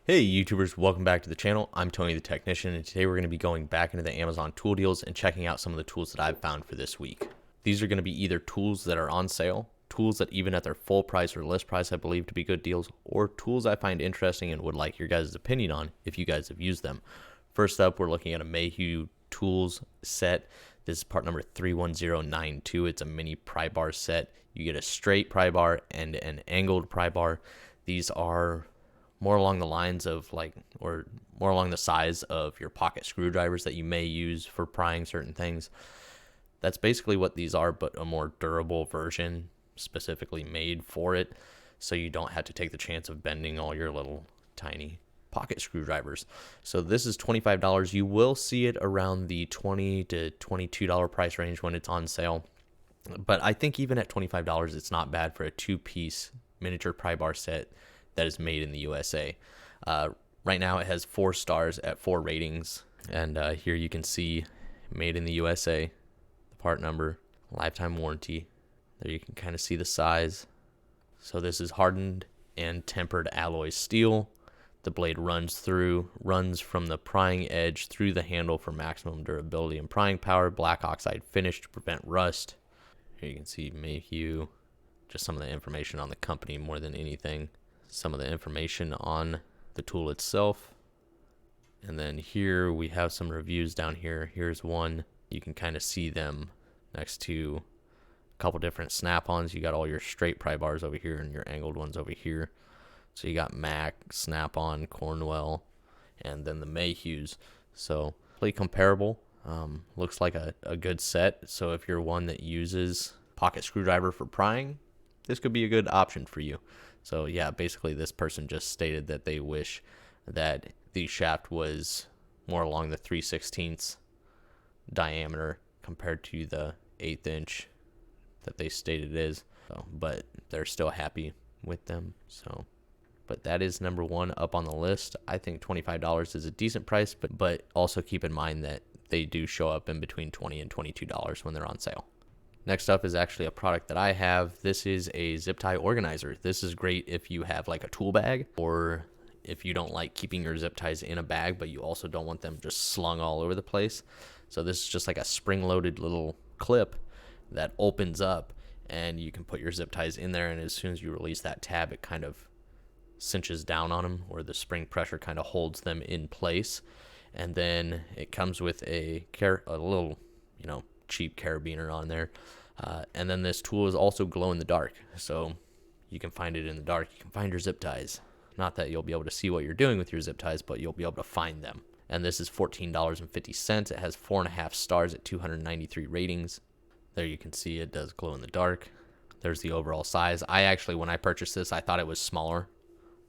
Hey YouTubers, welcome back to the channel. I'm Tony the Technician, and today we're going to be going back into the Amazon tool deals and checking out some of the tools that I've found for this week. These are going to be either tools that are on sale, tools that even at their full price or list price I believe to be good deals, or tools I find interesting and would like your guys' opinion on if you guys have used them. First up, we're looking at a Mayhew tools set. This is part number 31092. It's a mini pry bar set. You get a straight pry bar and an angled pry bar. These are more along the lines of or more along the size of your pocket screwdrivers that you may use for prying certain things. That's basically what these are, but a more durable version specifically made for it, so you don't have to take the chance of bending all your little tiny pocket screwdrivers. So this is $25. You will see it around the $20 to $22 price range when it's on sale. But I think even at $25, it's not bad for a two-piece miniature pry bar set that is made in the USA. Right now it has 4 stars at 4 ratings. And here you can see made in the USA, the part number, lifetime warranty. There you can kind of see the size. So this is hardened and tempered alloy steel. The blade runs from the prying edge through the handle for maximum durability and prying power. Black oxide finish to prevent rust. Here you can see Mayhew, just some of the information on the company more than anything. Some of the information on the tool itself. And then here we have some reviews down here. Here's one. You can kind of see them next to a couple different snap-ons. You got all your straight pry bars over here and your angled ones over here. So you got Mac, Snap-on, Cornwell, and then the Mayhews. So pretty comparable. Looks like a good set. So if you're one that uses pocket screwdriver for prying, this could be a good option for you. So yeah, basically this person just stated that they wish that the shaft was more along the 3/16 diameter compared to the 1/8 inch that they stated it is. So, but they're still happy with them. So, but that is number one up on the list. I think $25 is a decent price, but also keep in mind that they do show up in between $20 and $22 when they're on sale. Next up is actually a product that I have. This is a zip tie organizer. This is great if you have like a tool bag, or if you don't like keeping your zip ties in a bag, but you also don't want them just slung all over the place. So this is just like a spring-loaded little clip that opens up, and you can put your zip ties in there, and as soon as you release that tab, it kind of cinches down on them, or the spring pressure kind of holds them in place. And then it comes with a little, cheap carabiner on there. And then this tool is also glow in the dark, so you can find it in the dark. You can find your zip ties. Not that you'll be able to see what you're doing with your zip ties, but you'll be able to find them. And this is $14.50. It has 4.5 stars at 293 ratings. There you can see it does glow in the dark. There's the overall size. When I purchased this, I thought it was smaller.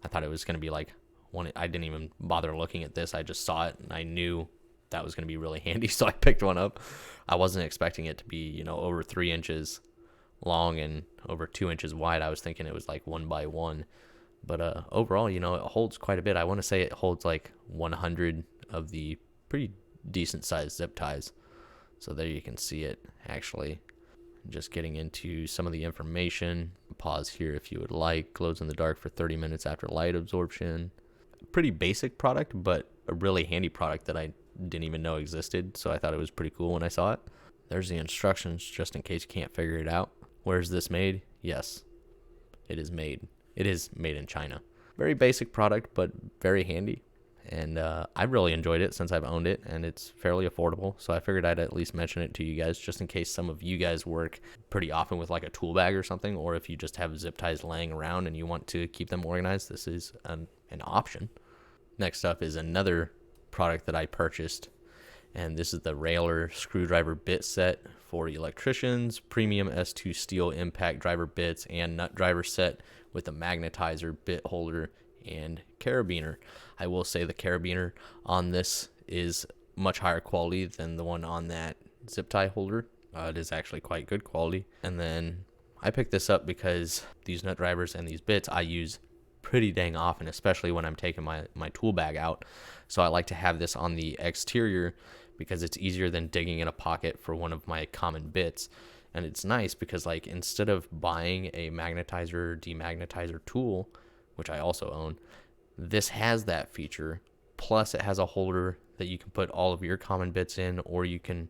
I thought it was going to be like one. I didn't even bother looking at this. I just saw it and I knew that was going to be really handy, so I picked one up. I wasn't expecting it to be, over 3 inches long and over 2 inches wide. I was thinking it was like 1 by 1. But overall, it holds quite a bit. I want to say it holds like 100 of the pretty decent sized zip ties. So there you can see it actually. Just getting into some of the information. Pause here if you would like. Glows in the dark for 30 minutes after light absorption. Pretty basic product, but a really handy product that I didn't even know existed. So I thought it was pretty cool when I saw it. There's the instructions just in case you can't figure it out. Where is this made? Yes, it is made. It is made in China. Very basic product, but very handy. And I've really enjoyed it since I've owned it, and it's fairly affordable. So I figured I'd at least mention it to you guys just in case some of you guys work pretty often with like a tool bag or something, or if you just have zip ties laying around and you want to keep them organized, this is an option. Next up is another product that I purchased, and this is the Railer screwdriver bit set for electricians. Premium S2 steel impact driver bits and nut driver set with a magnetizer, bit holder, and carabiner. I will say the carabiner on this is much higher quality than the one on that zip tie holder. It is actually quite good quality. And then I picked this up because these nut drivers and these bits I use pretty dang often, especially when I'm taking my tool bag out. So I like to have this on the exterior because it's easier than digging in a pocket for one of my common bits. And it's nice because like instead of buying a magnetizer or demagnetizer tool, which I also own, This has that feature, plus it has a holder that you can put all of your common bits in, or you can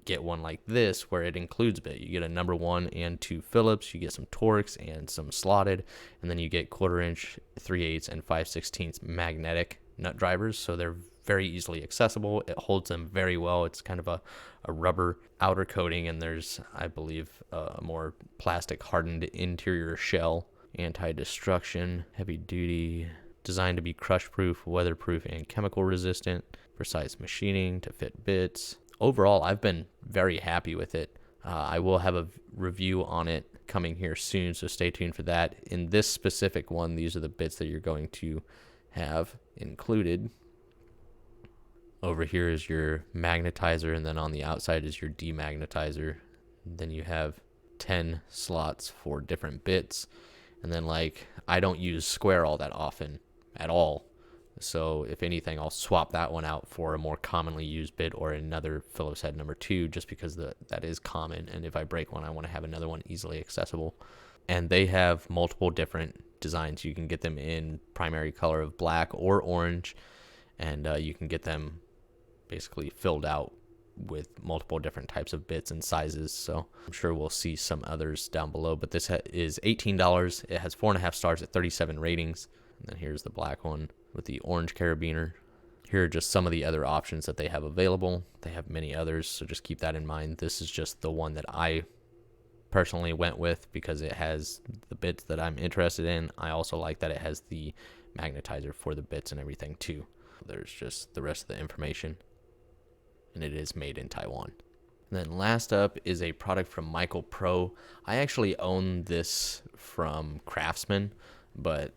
get one like this where it includes bit. You get a number 1 and 2 Phillips, you get some Torx and some slotted, and then you get 1/4 inch, 3/8 and 5/16 magnetic nut drivers, so they're very easily accessible. It holds them very well. It's kind of a rubber outer coating, and there's, I believe, a more plastic hardened interior shell. Anti-destruction, heavy duty, designed to be crush proof, weatherproof, and chemical resistant. Precise machining to fit bits. Overall, I've been very happy with it. I will have a review on it coming here soon, so stay tuned for that. In this specific one, these are the bits that you're going to have included. Over here is your magnetizer, and then on the outside is your demagnetizer. Then you have 10 slots for different bits. And then, like, I don't use square all that often at all. So if anything, I'll swap that one out for a more commonly used bit or another Phillips head number 2, just because that is common. And if I break one, I want to have another one easily accessible. And they have multiple different designs. You can get them in primary color of black or orange, and you can get them basically filled out with multiple different types of bits and sizes. So I'm sure we'll see some others down below, but this is $18. It has 4.5 stars at 37 ratings. And then here's the black one with the orange carabiner. Here are just some of the other options that they have available. They have many others, so just keep that in mind. This is just the one that I personally went with because it has the bits that I'm interested in. I also like that it has the magnetizer for the bits and everything too. There's just the rest of the information, and it is made in Taiwan. And then last up is a product from Michael Pro. I actually own this from Craftsman, but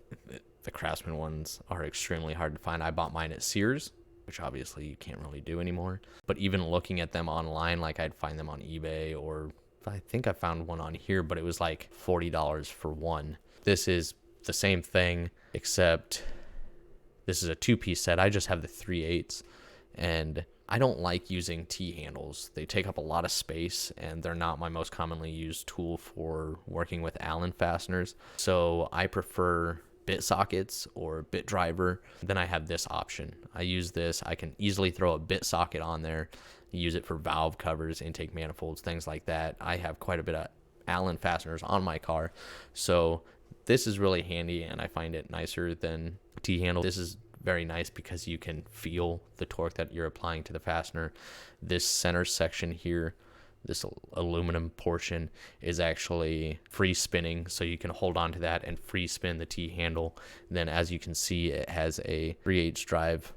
the Craftsman ones are extremely hard to find. I bought mine at Sears, which obviously you can't really do anymore. But even looking at them online, like I'd find them on eBay, or I think I found one on here, but it was like $40 for one. This is the same thing, except this is a 2-piece set. I just have the 3/8, and I don't like using T-handles. They take up a lot of space, and they're not my most commonly used tool for working with Allen fasteners. So I prefer bit sockets or bit driver. Then I have this option. I use this. I can easily throw a bit socket on there, use it for valve covers, intake manifolds, things like that. I have quite a bit of Allen fasteners on my car, so this is really handy, and I find it nicer than T-handle. This is very nice because you can feel the torque that you're applying to the fastener. This center section here, this aluminum portion, is actually free spinning, so you can hold on to that and free spin the T-handle. Then as you can see, it has a 3/8 drive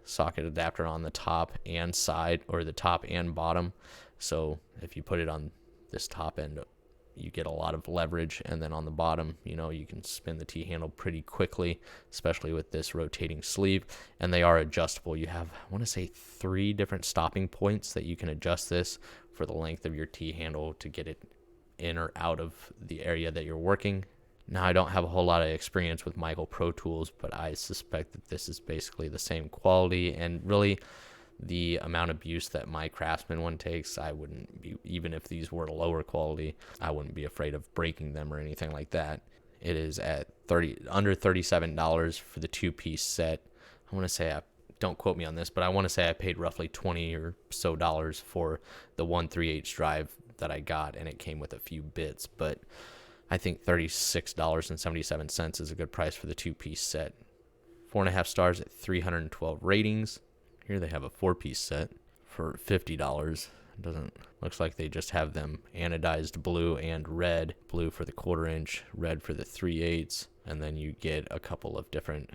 socket adapter on the top and side, or the top and bottom. So if you put it on this top end, you get a lot of leverage, and then on the bottom, you can spin the T-handle pretty quickly, especially with this rotating sleeve. And they are adjustable. You have, I want to say, 3 different stopping points that you can adjust this for the length of your T-handle to get it in or out of the area that you're working. Now, I don't have a whole lot of experience with Michael Pro tools, but I suspect that this is basically the same quality, and really the amount of use that my Craftsman one takes, I wouldn't be, even if these were lower quality, I wouldn't be afraid of breaking them or anything like that. It is at under $37 for the 2-piece set. I want to say, don't quote me on this, but I want to say I paid roughly $20 or so for the 1/3/8 drive that I got, and it came with a few bits, but I think $36.77 is a good price for the 2-piece set. 4.5 stars at 312 ratings. Here they have a 4-piece set for $50. Looks like they just have them anodized blue and red. Blue for the 1/4 inch, red for the 3/8, and then you get a couple of different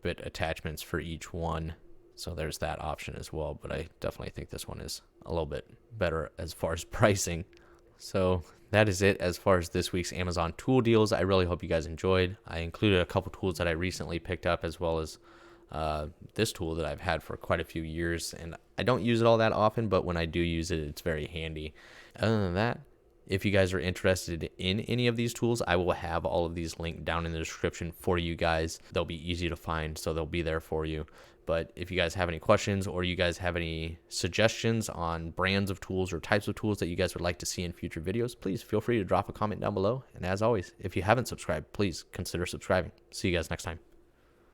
bit attachments for each one. So there's that option as well, but I definitely think this one is a little bit better as far as pricing. So that is it as far as this week's Amazon tool deals. I really hope you guys enjoyed. I included a couple tools that I recently picked up, as well as this tool that I've had for quite a few years, and I don't use it all that often, but when I do use it, it's very handy. Other than that, if you guys are interested in any of these tools, I will have all of these linked down in the description for you guys. They'll be easy to find, so they'll be there for you. But if you guys have any questions, or you guys have any suggestions on brands of tools or types of tools that you guys would like to see in future videos, please feel free to drop a comment down below. And as always, if you haven't subscribed, please consider subscribing. See you guys next time.